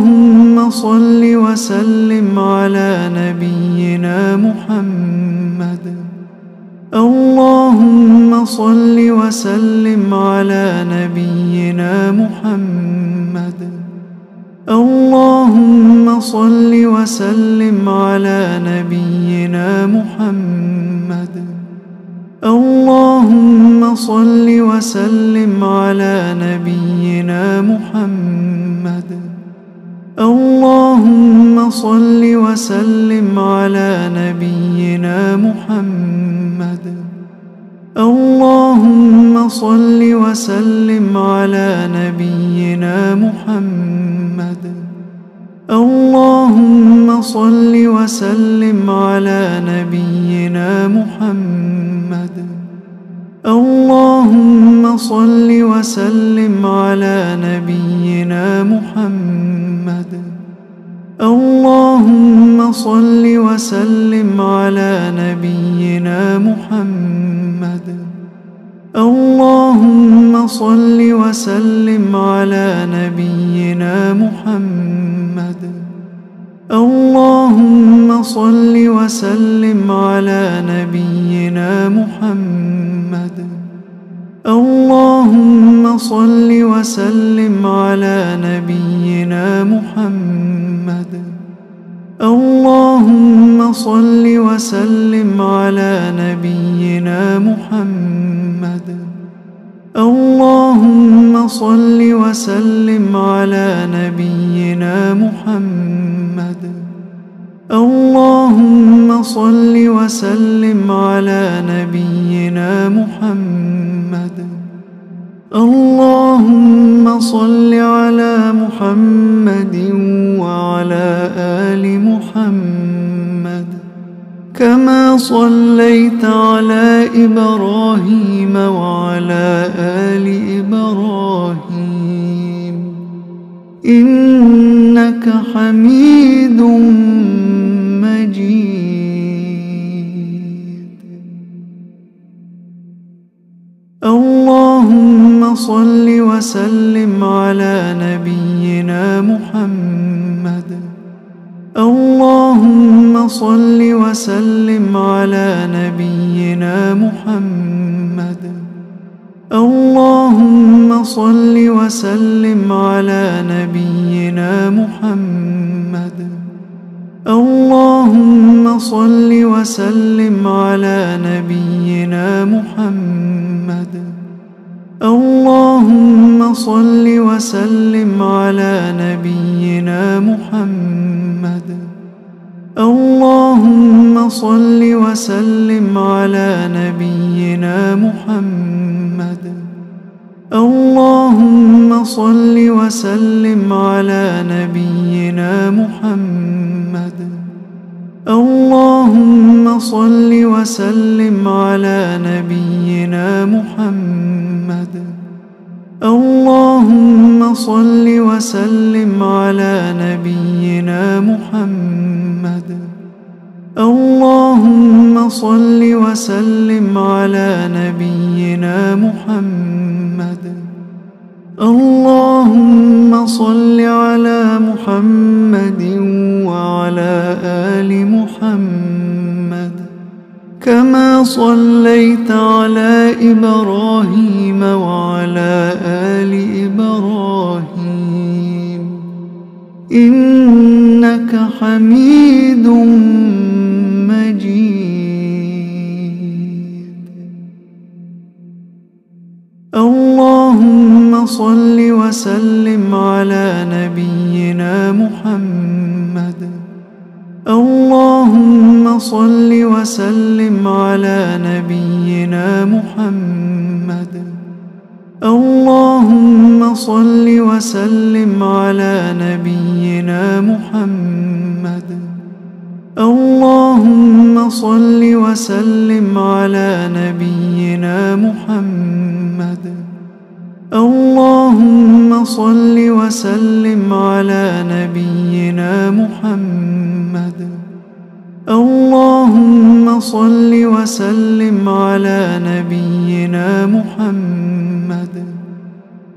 اللهم صل وسلم على نبينا محمد. اللهم صل وسلم على نبينا محمد. اللهم صل وسلم على نبينا محمد. اللهم صل وسلم على نبينا محمد. اللهم صل وسلم على نبينا محمد. اللهم صل وسلم على نبينا محمد. اللهم صل وسلم على نبينا محمد. اللهم صل وسلم على نبينا محمد. اللهم صل وسلم على نبينا محمد. اللهم صل وسلم على نبينا محمد. اللهم صل وسلم على نبينا محمد. اللهم صل وسلم على نبينا محمد. اللهم صل وسلم على نبينا محمد. اللهم صل وسلم على نبينا محمد. اللهم صل وسلم على نبينا محمد. اللهم صل على محمد وعلى آل محمد كما صليت على إبراهيم وعلى آل إبراهيم إنك حميد مجيد. اللهم صل وسلم على نبينا محمد. اللهم صل وسلم على نبينا محمد. اللهم صل وسلم على نبينا محمد. اللهم صل وسلم على نبينا محمد. اللهم صل وسلم على نبينا محمد. اللهم صل وسلم على نبينا محمد. اللهم صل وسلم على نبينا محمد. اللهم صل وسلم على نبينا محمد. اللهم صل وسلم على نبينا محمد. اللهم صل وسلم على نبينا محمد. اللهم صل على محمد وعلى آل محمد كما صليت على إبراهيم وعلى آل إبراهيم إنك حميد مجيد. اللهم صل وسلم على نبينا محمد. اللهم صل وسلم على نبينا محمد. اللهم صل وسلم على نبينا محمد. اللهم صل وسلم على نبينا محمد. اللهم صل وسلم على نبينا محمد. اللهم صل وسلم على نبينا محمد.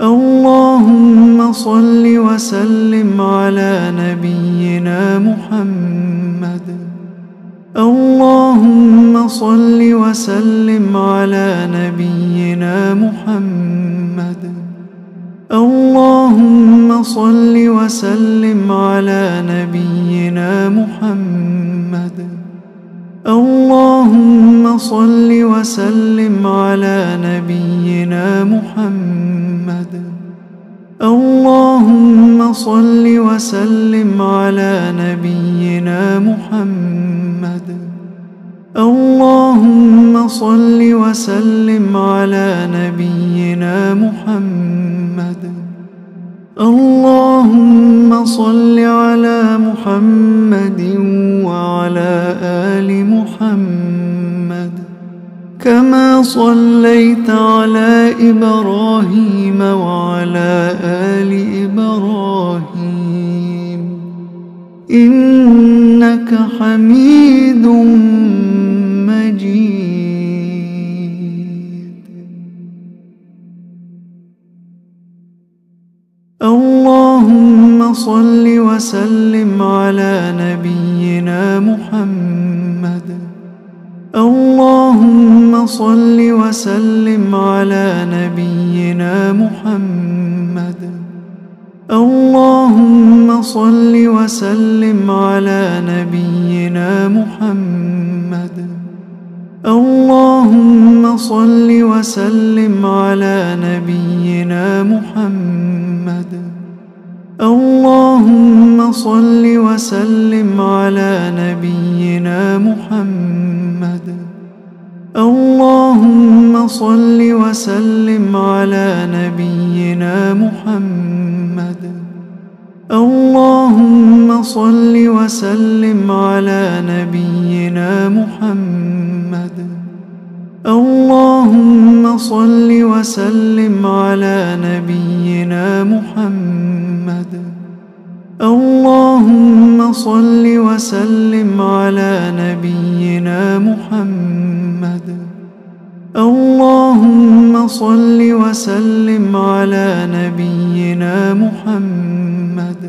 اللهم صل وسلم على نبينا محمد. اللهم صل وسلم على نبينا محمد. اللهم صل وسلم على نبينا محمد. اللهم صل وسلم على نبينا محمد. اللهم صل وسلم على نبينا محمد. اللهم صل وسلم على نبينا محمد. اللهم صل على محمد وعلى آل محمد كما صليت على إبراهيم وعلى آل إبراهيم إنك حميد مجيد. اللهم صل وسلم على نبينا محمد. اللهم صل وسلم على نبينا محمد. اللهم صل وسلم على نبينا محمد. اللهم صل وسلم على نبينا محمد. اللهم صل وسلم على نبينا محمد. اللهم صل وسلم على نبينا محمد. اللهم صل وسلم على نبينا محمد. اللهم صل وسلم على نبينا محمد. اللهم صل وسلم على نبينا محمد. اللهم صل وسلم على نبينا محمد.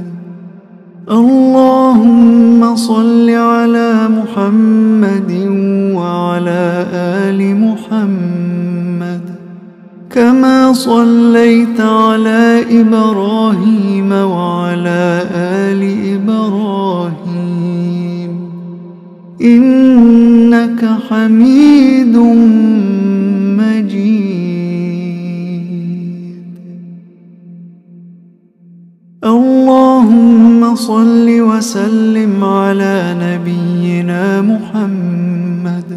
اللهم صل على محمد وعلى آل محمد كما صليت على إبراهيم وعلى آل إبراهيم إنك حميد مجيد. اللهم صل وسلم على نبينا محمد.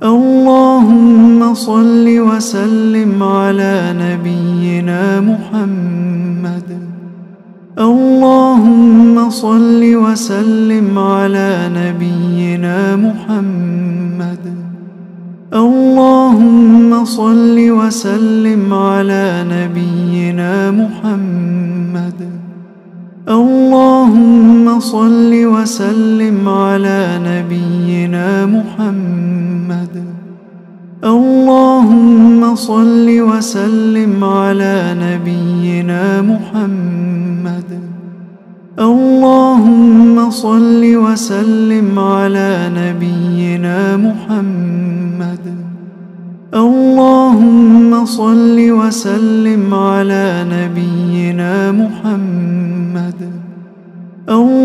اللهم صل وسلم على نبينا محمد. اللهم صل وسلم على نبينا محمد. اللهم صل وسلم على نبينا محمد. اللهم صل وسلم على نبينا محمد. اللهم صل وسلم على نبينا محمد. اللهم صل وسلم على نبينا محمد. اللهم صل وسلم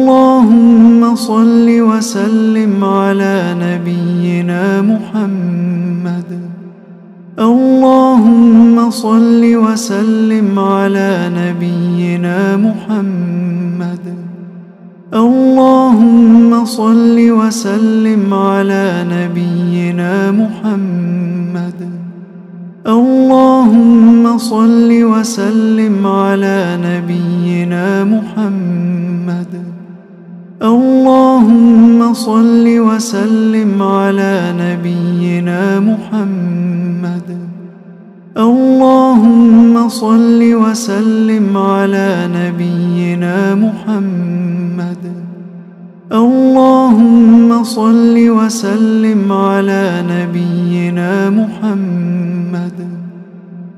على نبينا محمد. اللهم صل وسلم على نبينا محمد. اللهم صل وسلم على نبينا محمد. اللهم صل وسلم على نبينا محمد. اللهم صل وسلم على نبينا محمد. اللهم صل وسلم على نبينا محمد. اللهم صل وسلم على نبينا محمد. اللهم صل وسلم على نبينا محمد.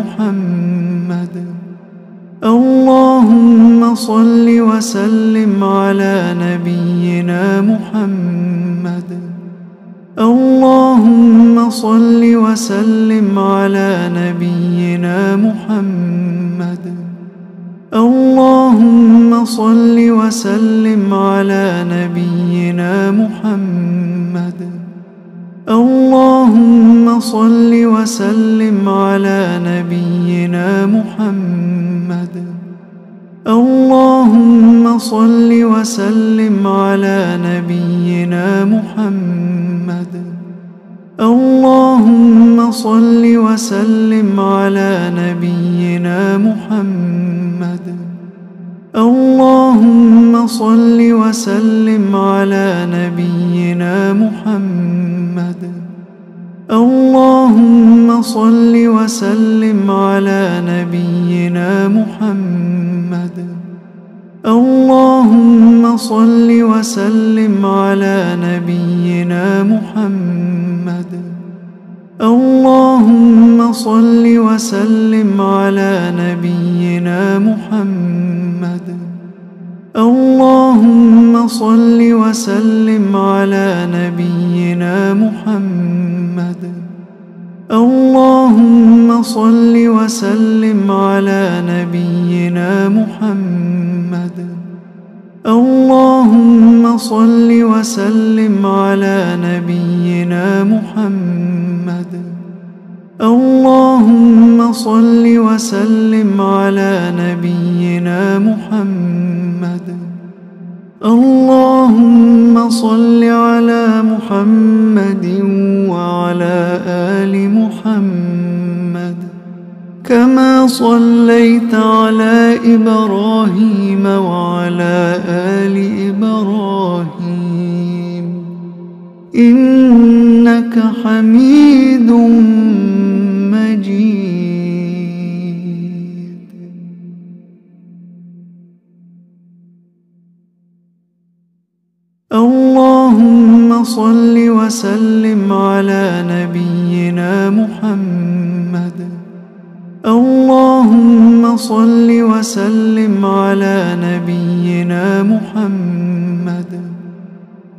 محمد. اللهم صل وسلم على نبينا محمد. اللهم صل وسلم على نبينا محمد. اللهم صل وسلم على نبينا محمد. اللهم صل وسلم على نبينا محمد. اللهم صل وسلم على نبينا محمد. اللهم صل وسلم على نبينا محمد. اللهم صل وسلم على نبينا محمد. اللهم صل وسلم على نبينا محمد. اللهم صل وسلم على نبينا محمد. اللهم صل وسلم على نبينا محمد. اللهم صل وسلم على نبينا محمد. اللهم صل وسلم على نبينا محمد. اللهم صل وسلم على نبينا محمد. اللهم صل وسلم على نبينا محمد. اللهم صل على محمد وعلى آل محمد كما صليت على إبراهيم وعلى آل إبراهيم إنك حميد مجيد. اللهم صل وسلم على نبينا محمد. اللهم صل وسلم على نبينا محمد.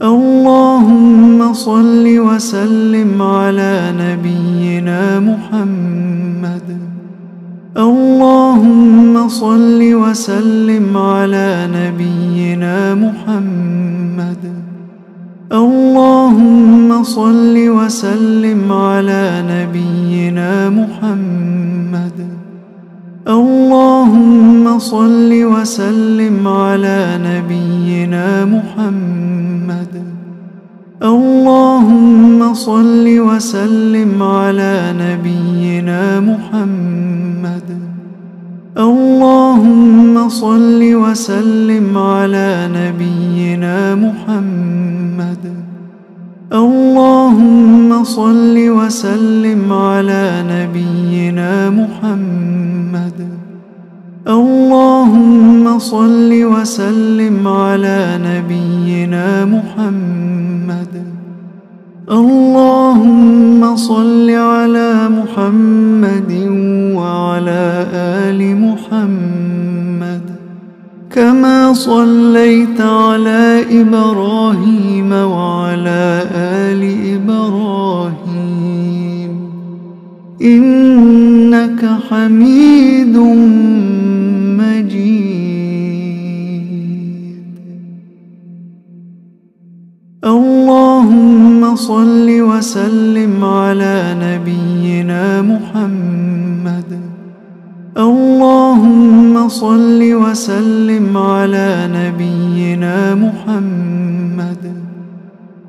اللهم صل وسلم على نبينا محمد. اللهم صل وسلم على نبينا محمد. اللهم صل وسلم على نبينا محمد. اللهم صل وسلم على نبينا محمد. اللهم صل وسلم على نبينا محمد. اللهم صل وسلم على نبينا محمد. اللهم صل وسلم على نبينا محمد. اللهم صل وسلم على نبينا محمد. اللهم صل على محمد وعلى آل محمد كما صليت على إبراهيم وعلى آل إبراهيم إنك حميد مجيد. اللهم صل وسلم على نبينا محمد. اللهم صل وسلم على نبينا محمد.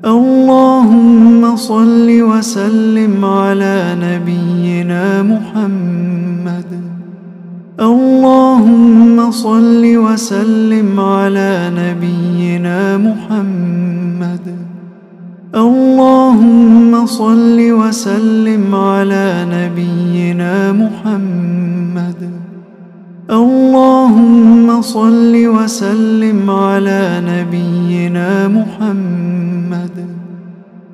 اللهم صل وسلم على نبينا محمد. اللهم صل وسلم على نبينا محمد. اللهم صل وسلم على نبينا محمد. اللهم صل وسلم على نبينا محمد.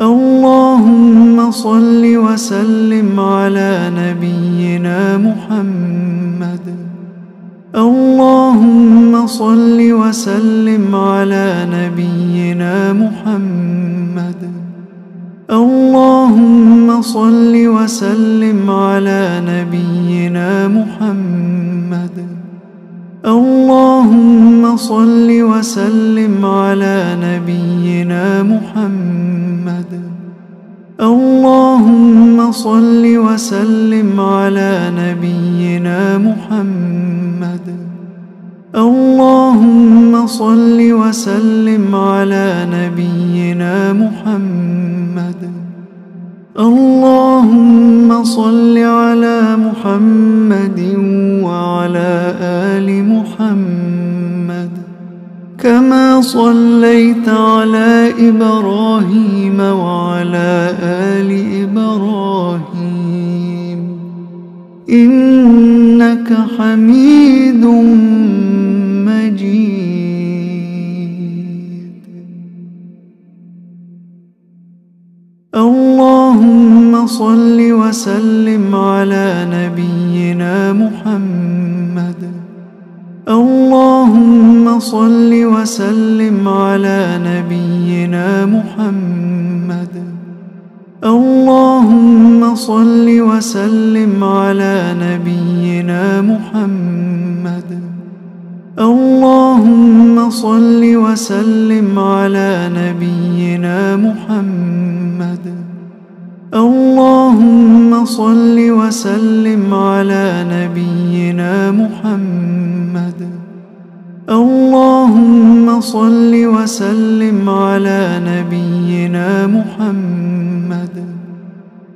اللهم صل وسلم على نبينا محمد. اللهم صل وسلم على نبينا محمد. اللهم صل وسلم على نبينا محمد. اللهم صل وسلم على نبينا محمد. اللهم صل وسلم على نبينا محمد. اللهم صل وسلم على نبينا محمد. اللهم صل على محمد وعلى آل محمد كما صليت على إبراهيم وعلى آل إبراهيم إنك حميد مجيد. اللهم صل وسلم على نبينا محمد. اللهم صل وسلم على نبينا محمد. اللهم صل وسلم على نبينا محمد. اللهم صل وسلم على نبينا محمد. اللهم صل وسلم على نبينا محمد. اللهم صل وسلم على نبينا محمد.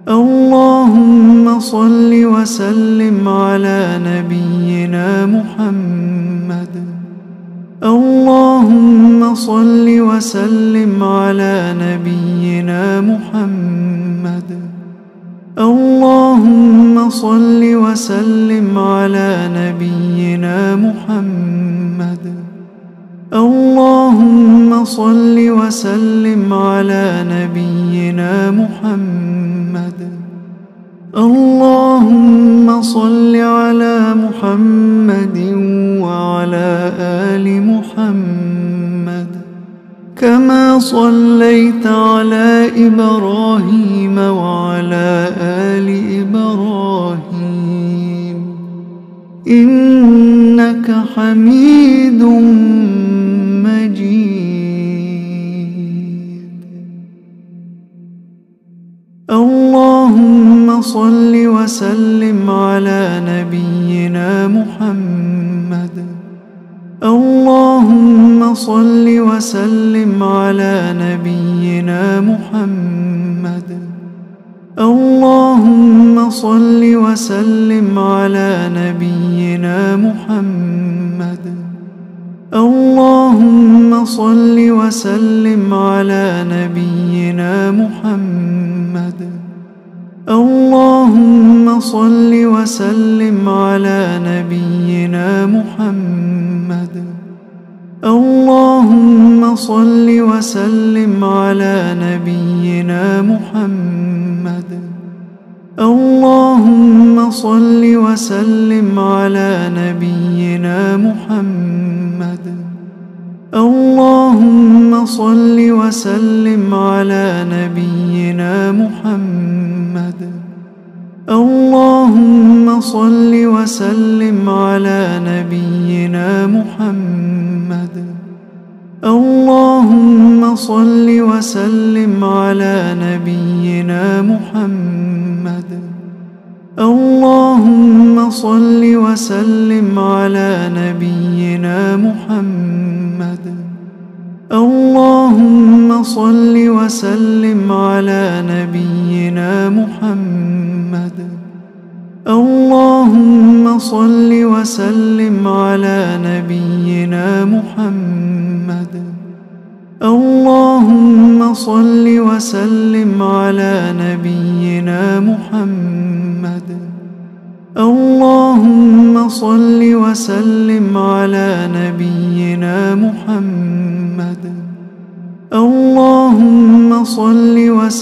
اللهم صل وسلم على نبينا محمد. اللهم صل وسلم على نبينا محمد. اللهم صل وسلم على نبينا محمد. اللهم صل وسلم على نبينا محمد. اللهم صل على محمد وعلى آل محمد كما صليت على إبراهيم وعلى آل إبراهيم إنك حميد مجيد. اللهم صل وسلم على نبينا محمد. اللهم صل وسلم على نبينا محمد. اللهم صل وسلم على نبينا محمد. اللهم صل وسلم على نبينا محمد. اللهم صل وسلم على نبينا محمد. اللهم صل وسلم على نبينا محمد. اللهم صل وسلم على نبينا محمد. اللهم صل وسلم على نبينا محمد. اللهم صل وسلم على نبينا محمد. اللهم صل وسلم على نبينا محمد. اللهم صل وسلم على نبينا محمد. اللهم صل وسلم على نبينا محمد. اللهم صل وسلم على نبينا محمد. اللهم صل وسلم على نبينا محمد. اللهم صل وسلم على نبينا محمد. اللهم صل وسلم